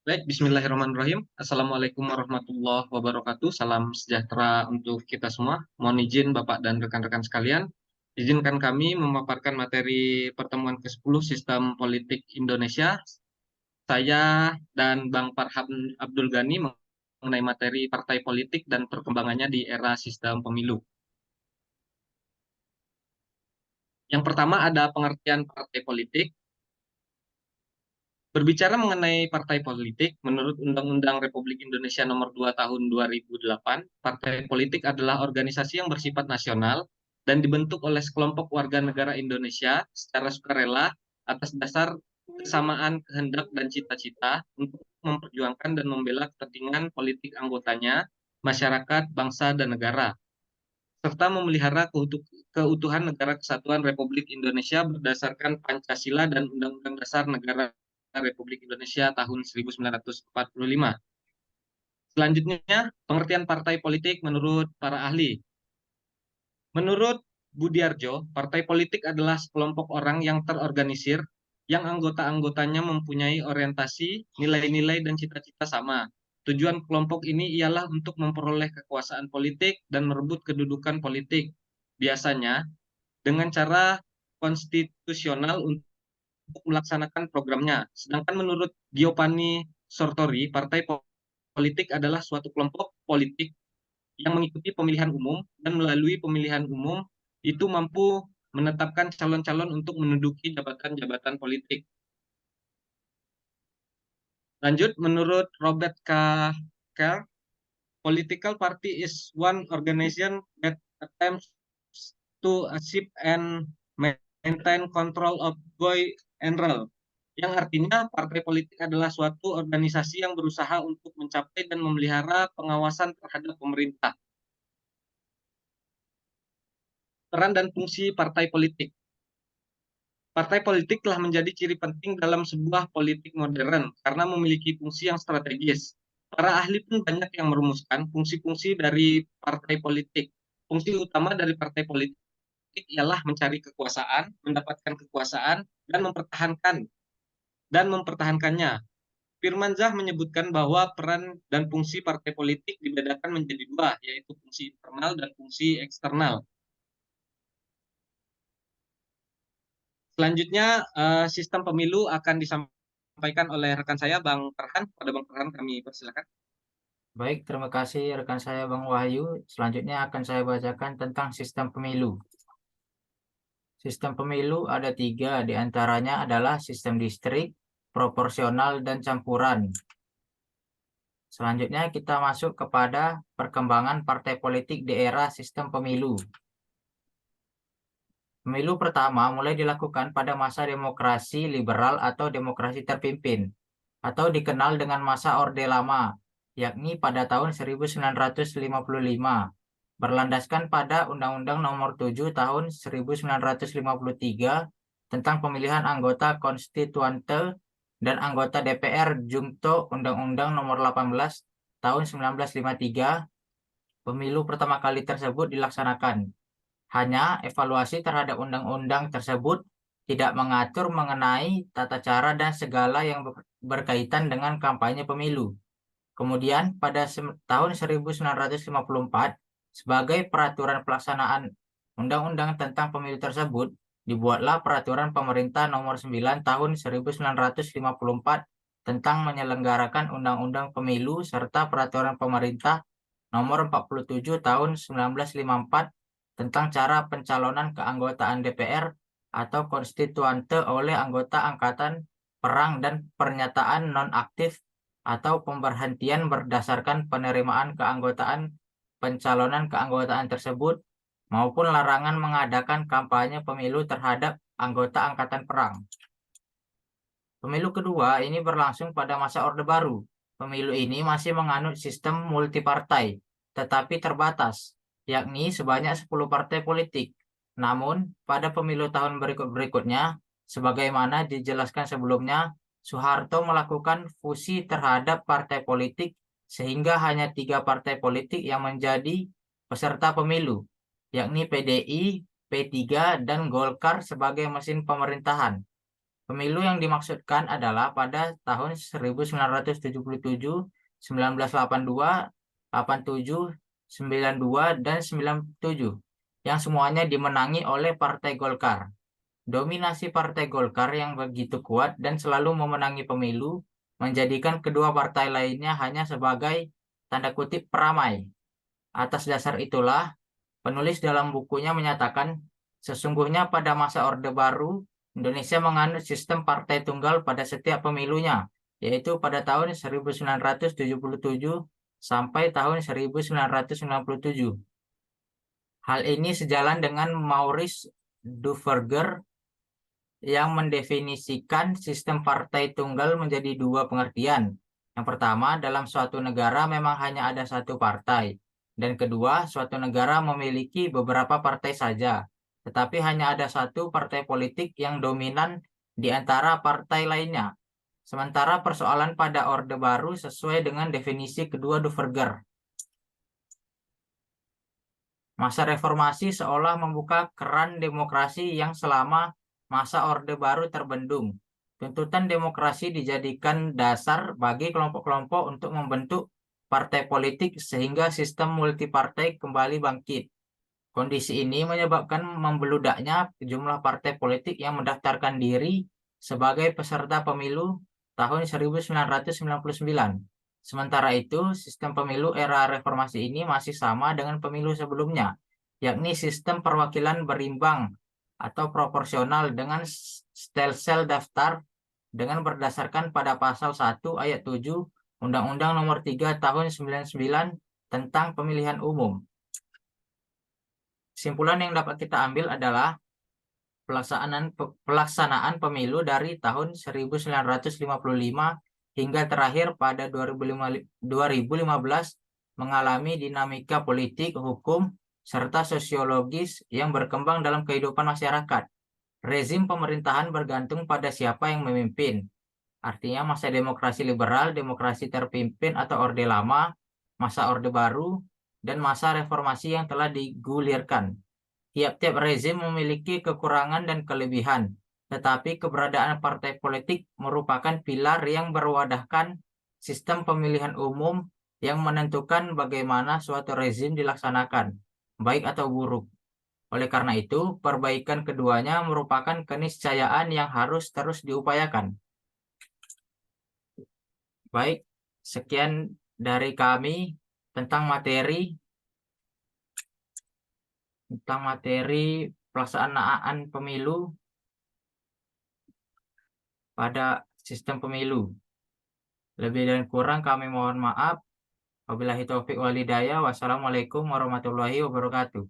Baik, bismillahirrahmanirrahim. Assalamualaikum warahmatullahi wabarakatuh. Salam sejahtera untuk kita semua. Mohon izin Bapak dan rekan-rekan sekalian, izinkan kami memaparkan materi pertemuan ke-10 Sistem Politik Indonesia. Saya dan Bang Farhan Abdul Ghani mengenai materi partai politik dan perkembangannya di era sistem pemilu. Yang pertama ada pengertian partai politik. Berbicara mengenai partai politik, menurut Undang-Undang Republik Indonesia Nomor 2 Tahun 2008, partai politik adalah organisasi yang bersifat nasional dan dibentuk oleh sekelompok warga negara Indonesia secara sukarela atas dasar kesamaan kehendak dan cita-cita untuk memperjuangkan dan membela kepentingan politik anggotanya, masyarakat, bangsa, dan negara, serta memelihara keutuhan Negara Kesatuan Republik Indonesia berdasarkan Pancasila dan Undang-Undang Dasar Negara Republik Indonesia tahun 1945. Selanjutnya, pengertian partai politik menurut para ahli. Menurut Budiarjo, partai politik adalah sekelompok orang yang terorganisir, yang anggota-anggotanya mempunyai orientasi, nilai-nilai, dan cita-cita sama. Tujuan kelompok ini ialah untuk memperoleh kekuasaan politik dan merebut kedudukan politik, biasanya dengan cara konstitusional untuk melaksanakan programnya. Sedangkan menurut Giovanni Sartori, partai politik adalah suatu kelompok politik yang mengikuti pemilihan umum dan melalui pemilihan umum itu mampu menetapkan calon-calon untuk menduduki jabatan-jabatan politik. Lanjut, menurut Robert K. Kerr, political party is one organization that attempts to achieve and maintain control of government and rule. Yang artinya partai politik adalah suatu organisasi yang berusaha untuk mencapai dan memelihara pengawasan terhadap pemerintah. Peran dan fungsi partai politik. Partai politik telah menjadi ciri penting dalam sebuah politik modern karena memiliki fungsi yang strategis. Para ahli pun banyak yang merumuskan fungsi-fungsi dari partai politik. Fungsi utama dari partai politik ialah mencari kekuasaan, mendapatkan kekuasaan, dan mempertahankannya. Firmansyah menyebutkan bahwa peran dan fungsi partai politik dibedakan menjadi dua, yaitu fungsi internal dan fungsi eksternal. Selanjutnya, sistem pemilu akan disampaikan oleh rekan saya, Bang Farhan. Pada Bang Farhan kami persilakan. Baik, terima kasih rekan saya Bang Wahyu. Selanjutnya akan saya bacakan tentang sistem pemilu. Sistem pemilu ada 3, diantaranya adalah sistem distrik, proporsional, dan campuran. Selanjutnya kita masuk kepada perkembangan partai politik di era sistem pemilu. Pemilu pertama mulai dilakukan pada masa demokrasi liberal atau demokrasi terpimpin, atau dikenal dengan masa Orde Lama, yakni pada tahun 1955, berlandaskan pada Undang-Undang Nomor 7 Tahun 1953 tentang pemilihan anggota konstituante dan anggota DPR Jungto Undang-Undang Nomor 18 Tahun 1953. Pemilu pertama kali tersebut dilaksanakan. Hanya evaluasi terhadap undang-undang tersebut tidak mengatur mengenai tata cara dan segala yang berkaitan dengan kampanye pemilu. Kemudian pada tahun 1954, sebagai peraturan pelaksanaan undang-undang tentang pemilu tersebut, dibuatlah peraturan pemerintah nomor 9 tahun 1954 tentang menyelenggarakan undang-undang pemilu serta peraturan pemerintah nomor 47 tahun 1954 tentang cara pencalonan keanggotaan DPR atau konstituante oleh anggota angkatan perang dan pernyataan non-aktif atau pemberhentian berdasarkan penerimaan keanggotaan pencalonan keanggotaan tersebut maupun larangan mengadakan kampanye pemilu terhadap anggota angkatan perang. Pemilu kedua ini berlangsung pada masa Orde Baru. Pemilu ini masih menganut sistem multipartai, tetapi terbatas, yakni sebanyak 10 partai politik. Namun, pada pemilu tahun berikut-berikutnya, sebagaimana dijelaskan sebelumnya, Soeharto melakukan fusi terhadap partai politik sehingga hanya 3 partai politik yang menjadi peserta pemilu, yakni PDI, P3, dan Golkar sebagai mesin pemerintahan. Pemilu yang dimaksudkan adalah pada tahun 1977, 1982, 87, 92, dan 97 yang semuanya dimenangi oleh Partai Golkar. Dominasi Partai Golkar yang begitu kuat dan selalu memenangi pemilu menjadikan kedua partai lainnya hanya sebagai tanda kutip peramai. Atas dasar itulah, penulis dalam bukunya menyatakan, sesungguhnya pada masa Orde Baru, Indonesia menganut sistem partai tunggal pada setiap pemilunya, yaitu pada tahun 1977 sampai tahun 1997. Hal ini sejalan dengan Maurice Duverger yang mendefinisikan sistem partai tunggal menjadi dua pengertian. Yang pertama, dalam suatu negara memang hanya ada satu partai. Dan kedua, suatu negara memiliki beberapa partai saja, tetapi hanya ada satu partai politik yang dominan di antara partai lainnya. Sementara persoalan pada Orde Baru sesuai dengan definisi kedua Duverger. Masa reformasi seolah membuka keran demokrasi yang selama masa Orde Baru terbendung. Tuntutan demokrasi dijadikan dasar bagi kelompok-kelompok untuk membentuk partai politik sehingga sistem multipartai kembali bangkit. Kondisi ini menyebabkan membeludaknya jumlah partai politik yang mendaftarkan diri sebagai peserta pemilu tahun 1999. Sementara itu, sistem pemilu era reformasi ini masih sama dengan pemilu sebelumnya, yakni sistem perwakilan berimbang atau proporsional dengan stelsel daftar dengan berdasarkan pada pasal 1 ayat 7 Undang-Undang Nomor 3 Tahun 99 tentang Pemilihan Umum. Kesimpulan yang dapat kita ambil adalah pelaksanaan pemilu dari tahun 1955 hingga terakhir pada 2015 mengalami dinamika politik, hukum, serta sosiologis yang berkembang dalam kehidupan masyarakat. Rezim pemerintahan bergantung pada siapa yang memimpin. Artinya masa demokrasi liberal, demokrasi terpimpin atau Orde Lama, masa Orde Baru, dan masa reformasi yang telah digulirkan. Tiap-tiap rezim memiliki kekurangan dan kelebihan, tetapi keberadaan partai politik merupakan pilar yang berwadahkan sistem pemilihan umum yang menentukan bagaimana suatu rezim dilaksanakan, baik atau buruk. Oleh karena itu, perbaikan keduanya merupakan keniscayaan yang harus terus diupayakan. Baik, sekian dari kami tentang materi pelaksanaan pemilu pada sistem pemilu. Lebih dan kurang kami mohon maaf. Wabillahi taufiq wal hidayah. Wassalamualaikum warahmatullahi wabarakatuh.